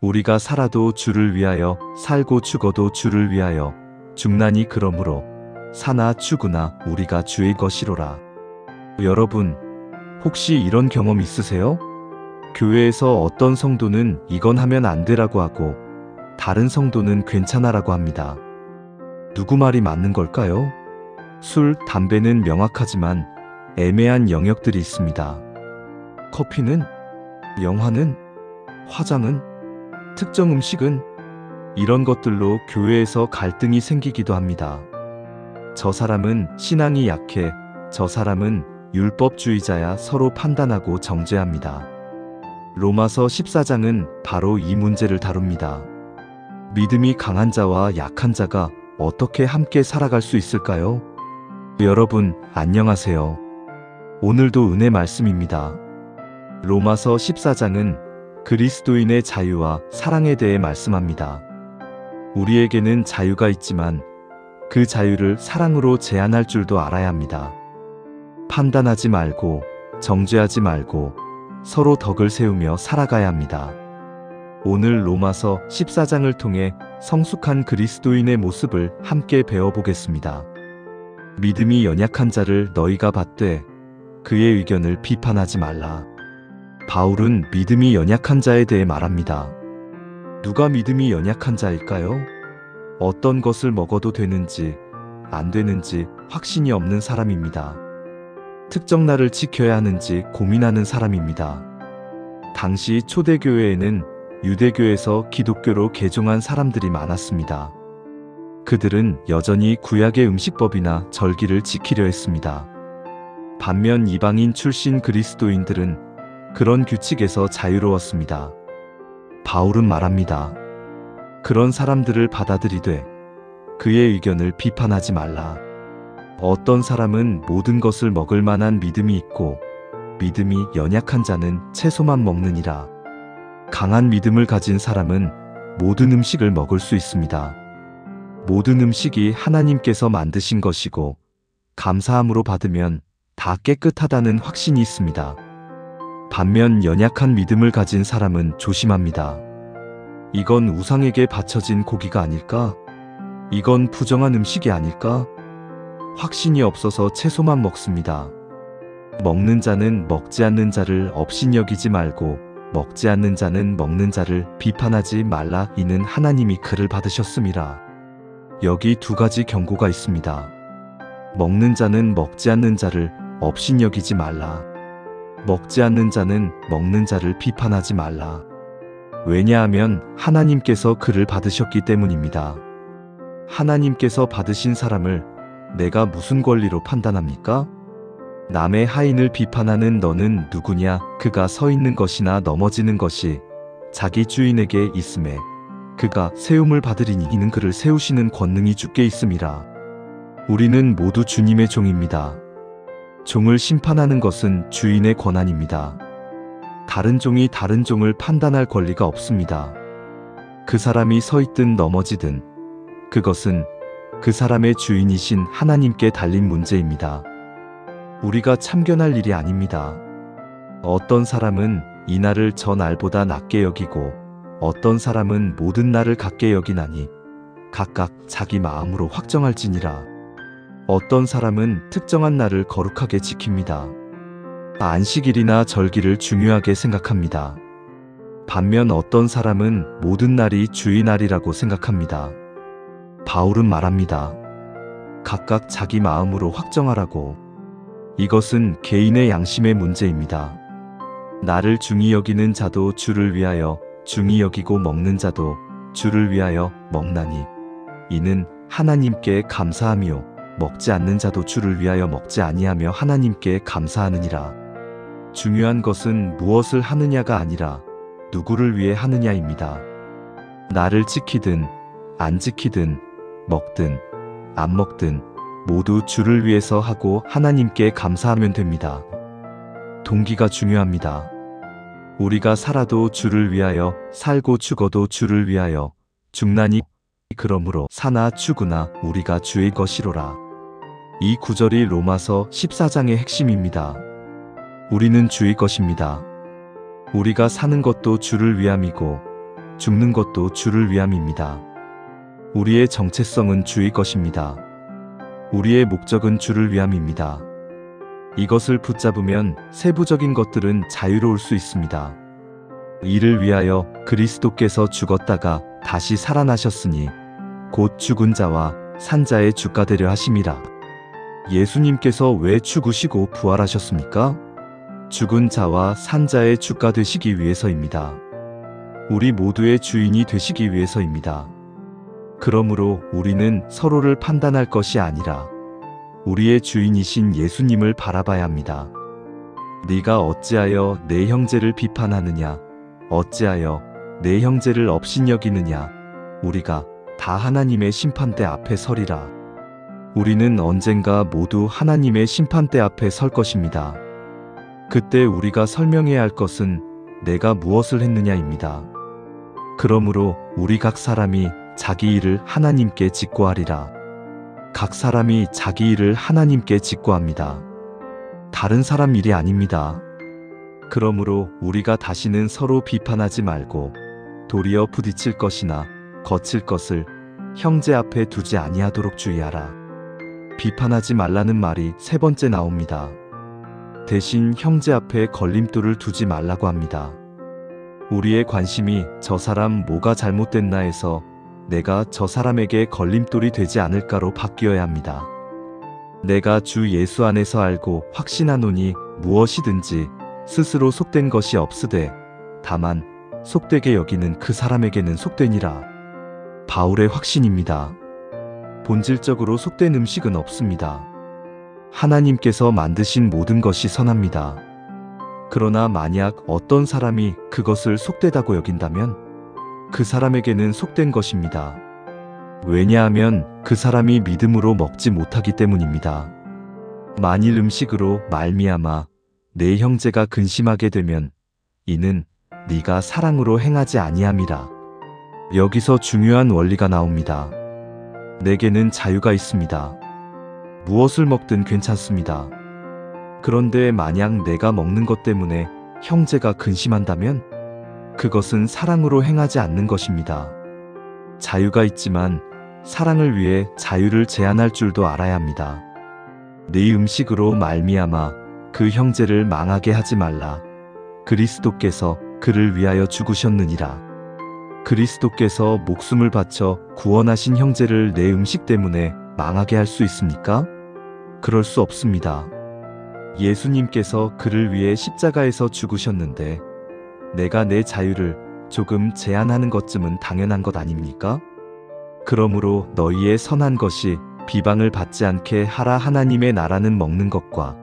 우리가 살아도 주를 위하여, 살고 죽어도 주를 위하여, 죽나니 그러므로 사나 죽으나 우리가 주의 것이로라. 여러분, 혹시 이런 경험 있으세요? 교회에서 어떤 성도는 이건 하면 안 되라고 하고 다른 성도는 괜찮아라고 합니다. 누구 말이 맞는 걸까요? 술, 담배는 명확하지만 애매한 영역들이 있습니다. 커피는? 영화는? 화장은? 특정 음식은? 이런 것들로 교회에서 갈등이 생기기도 합니다. 저 사람은 신앙이 약해, 저 사람은 율법주의자야 서로 판단하고 정죄합니다. 로마서 14장은 바로 이 문제를 다룹니다. 믿음이 강한 자와 약한 자가 어떻게 함께 살아갈 수 있을까요? 여러분, 안녕하세요. 오늘도 은혜 말씀입니다. 로마서 14장은 그리스도인의 자유와 사랑에 대해 말씀합니다. 우리에게는 자유가 있지만 그 자유를 사랑으로 제한할 줄도 알아야 합니다. 판단하지 말고, 정죄하지 말고 서로 덕을 세우며 살아가야 합니다. 오늘 로마서 14장을 통해 성숙한 그리스도인의 모습을 함께 배워보겠습니다. 믿음이 연약한 자를 너희가 받되 그의 의견을 비판하지 말라. 바울은 믿음이 연약한 자에 대해 말합니다. 누가 믿음이 연약한 자일까요? 어떤 것을 먹어도 되는지 안 되는지 확신이 없는 사람입니다. 특정 날을 지켜야 하는지 고민하는 사람입니다. 당시 초대교회에는 유대교에서 기독교로 개종한 사람들이 많았습니다. 그들은 여전히 구약의 음식법이나 절기를 지키려 했습니다. 반면 이방인 출신 그리스도인들은 그런 규칙에서 자유로웠습니다. 바울은 말합니다. 그런 사람들을 받아들이되 그의 의견을 비판하지 말라. 어떤 사람은 모든 것을 먹을 만한 믿음이 있고 믿음이 연약한 자는 채소만 먹느니라. 강한 믿음을 가진 사람은 모든 음식을 먹을 수 있습니다. 모든 음식이 하나님께서 만드신 것이고 감사함으로 받으면 다 깨끗하다는 확신이 있습니다. 반면 연약한 믿음을 가진 사람은 조심합니다. 이건 우상에게 바쳐진 고기가 아닐까? 이건 부정한 음식이 아닐까? 확신이 없어서 채소만 먹습니다. 먹는 자는 먹지 않는 자를 업신여기지 말고 먹지 않는 자는 먹는 자를 비판하지 말라. 이는 하나님이 그를 받으셨음이라. 여기 두 가지 경고가 있습니다. 먹는 자는 먹지 않는 자를 업신여기지 말라. 먹지 않는 자는 먹는 자를 비판하지 말라. 왜냐하면 하나님께서 그를 받으셨기 때문입니다. 하나님께서 받으신 사람을 내가 무슨 권리로 판단합니까? 남의 하인을 비판하는 너는 누구냐? 그가 서 있는 것이나 넘어지는 것이 자기 주인에게 있음에 그가 세움을 받으리니 이는 그를 세우시는 권능이 주께 있음이라. 우리는 모두 주님의 종입니다. 종을 심판하는 것은 주인의 권한입니다. 다른 종이 다른 종을 판단할 권리가 없습니다. 그 사람이 서 있든 넘어지든 그것은 그 사람의 주인이신 하나님께 달린 문제입니다. 우리가 참견할 일이 아닙니다. 어떤 사람은 이 날을 저 날보다 낮게 여기고 어떤 사람은 모든 날을 같게 여기나니 각각 자기 마음으로 확정할지니라. 어떤 사람은 특정한 날을 거룩하게 지킵니다. 안식일이나 절기를 중요하게 생각합니다. 반면 어떤 사람은 모든 날이 주의 날이라고 생각합니다. 바울은 말합니다. 각각 자기 마음으로 확정하라고. 이것은 개인의 양심의 문제입니다. 나를 중히 여기는 자도 주를 위하여 중히 여기고 먹는 자도 주를 위하여 먹나니 이는 하나님께 감사함이요 먹지 않는 자도 주를 위하여 먹지 아니하며 하나님께 감사하느니라. 중요한 것은 무엇을 하느냐가 아니라 누구를 위해 하느냐입니다. 나를 지키든 안 지키든 먹든 안 먹든 모두 주를 위해서 하고 하나님께 감사하면 됩니다. 동기가 중요합니다. 우리가 살아도 주를 위하여, 살고 죽어도 주를 위하여, 죽나니 그러므로 사나 죽으나 우리가 주의 것이로라. 이 구절이 로마서 14장의 핵심입니다. 우리는 주의 것입니다. 우리가 사는 것도 주를 위함이고 죽는 것도 주를 위함입니다. 우리의 정체성은 주의 것입니다. 우리의 목적은 주를 위함입니다. 이것을 붙잡으면 세부적인 것들은 자유로울 수 있습니다. 이를 위하여 그리스도께서 죽었다가 다시 살아나셨으니 곧 죽은 자와 산 자의 주가 되려 하심이라. 예수님께서 왜 죽으시고 부활하셨습니까? 죽은 자와 산 자의 주가 되시기 위해서입니다. 우리 모두의 주인이 되시기 위해서입니다. 그러므로 우리는 서로를 판단할 것이 아니라 우리의 주인이신 예수님을 바라봐야 합니다. 네가 어찌하여 내 형제를 비판하느냐? 어찌하여 내 형제를 업신여기느냐? 우리가 다 하나님의 심판대 앞에 서리라. 우리는 언젠가 모두 하나님의 심판대 앞에 설 것입니다. 그때 우리가 설명해야 할 것은 내가 무엇을 했느냐입니다. 그러므로 우리 각 사람이 자기 일을 하나님께 직고하리라. 각 사람이 자기 일을 하나님께 직고합니다. 다른 사람 일이 아닙니다. 그러므로 우리가 다시는 서로 비판하지 말고 도리어 부딪힐 것이나 거칠 것을 형제 앞에 두지 아니하도록 주의하라. 비판하지 말라는 말이 세 번째 나옵니다. 대신 형제 앞에 걸림돌을 두지 말라고 합니다. 우리의 관심이 저 사람 뭐가 잘못됐나 해서 내가 저 사람에게 걸림돌이 되지 않을까로 바뀌어야 합니다. 내가 주 예수 안에서 알고 확신하노니 무엇이든지 스스로 속된 것이 없으되 다만 속되게 여기는 그 사람에게는 속되니라. 바울의 확신입니다. 본질적으로 속된 음식은 없습니다. 하나님께서 만드신 모든 것이 선합니다. 그러나 만약 어떤 사람이 그것을 속되다고 여긴다면 그 사람에게는 속된 것입니다. 왜냐하면 그 사람이 믿음으로 먹지 못하기 때문입니다. 만일 음식으로 말미암아 내 형제가 근심하게 되면 이는 네가 사랑으로 행하지 아니함이라. 여기서 중요한 원리가 나옵니다. 내게는 자유가 있습니다. 무엇을 먹든 괜찮습니다. 그런데 만약 내가 먹는 것 때문에 형제가 근심한다면 그것은 사랑으로 행하지 않는 것입니다. 자유가 있지만 사랑을 위해 자유를 제한할 줄도 알아야 합니다. 네 음식으로 말미암아 그 형제를 망하게 하지 말라. 그리스도께서 그를 위하여 죽으셨느니라. 그리스도께서 목숨을 바쳐 구원하신 형제를 내 음식 때문에 망하게 할 수 있습니까? 그럴 수 없습니다. 예수님께서 그를 위해 십자가에서 죽으셨는데 내가 내 자유를 조금 제한하는 것쯤은 당연한 것 아닙니까? 그러므로 너희의 선한 것이 비방을 받지 않게 하라. 하나님의 나라는 먹는 것과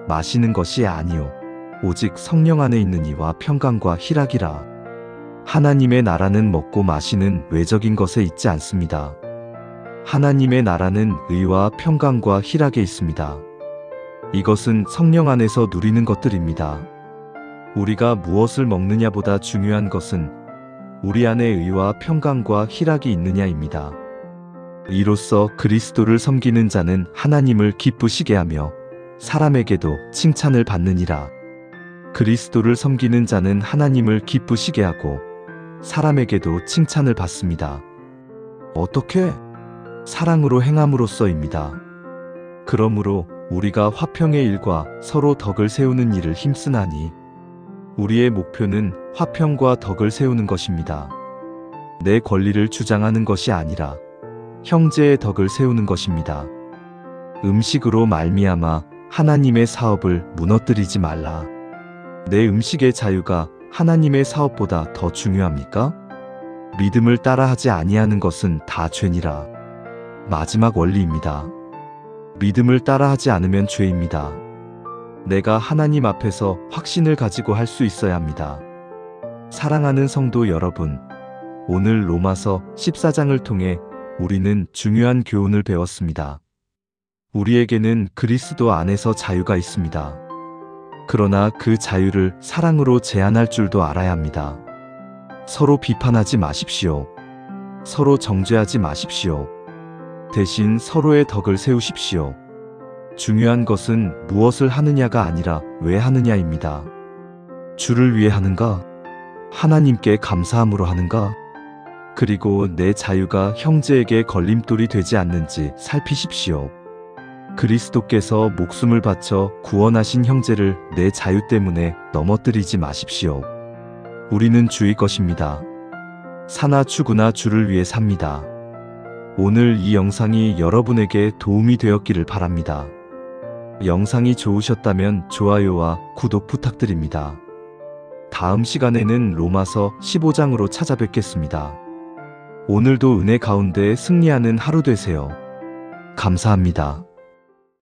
마시는 것이 아니요 오직 성령 안에 있는 이와 평강과 희락이라. 하나님의 나라는 먹고 마시는 외적인 것에 있지 않습니다. 하나님의 나라는 의와 평강과 희락에 있습니다. 이것은 성령 안에서 누리는 것들입니다. 우리가 무엇을 먹느냐보다 중요한 것은 우리 안에 의와 평강과 희락이 있느냐입니다. 이로써 그리스도를 섬기는 자는 하나님을 기쁘시게 하며 사람에게도 칭찬을 받느니라. 그리스도를 섬기는 자는 하나님을 기쁘시게 하고 사람에게도 칭찬을 받습니다. 어떻게? 사랑으로 행함으로써입니다. 그러므로 우리가 화평의 일과 서로 덕을 세우는 일을 힘쓰나니 우리의 목표는 화평과 덕을 세우는 것입니다. 내 권리를 주장하는 것이 아니라 형제의 덕을 세우는 것입니다. 음식으로 말미암아 하나님의 사업을 무너뜨리지 말라. 내 음식의 자유가 하나님의 사업보다 더 중요합니까? 믿음을 따라하지 아니하는 것은 다 죄니라. 마지막 원리입니다. 믿음을 따라하지 않으면 죄입니다. 내가 하나님 앞에서 확신을 가지고 할 수 있어야 합니다. 사랑하는 성도 여러분, 오늘 로마서 14장을 통해 우리는 중요한 교훈을 배웠습니다. 우리에게는 그리스도 안에서 자유가 있습니다. 그러나 그 자유를 사랑으로 제한할 줄도 알아야 합니다. 서로 비판하지 마십시오. 서로 정죄하지 마십시오. 대신 서로의 덕을 세우십시오. 중요한 것은 무엇을 하느냐가 아니라 왜 하느냐입니다. 주를 위해 하는가? 하나님께 감사함으로 하는가? 그리고 내 자유가 형제에게 걸림돌이 되지 않는지 살피십시오. 그리스도께서 목숨을 바쳐 구원하신 형제를 내 자유 때문에 넘어뜨리지 마십시오. 우리는 주의 것입니다. 사나 추구나 주를 위해 삽니다. 오늘 이 영상이 여러분에게 도움이 되었기를 바랍니다. 영상이 좋으셨다면 좋아요와 구독 부탁드립니다. 다음 시간에는 로마서 15장으로 찾아뵙겠습니다. 오늘도 은혜 가운데 승리하는 하루 되세요. 감사합니다.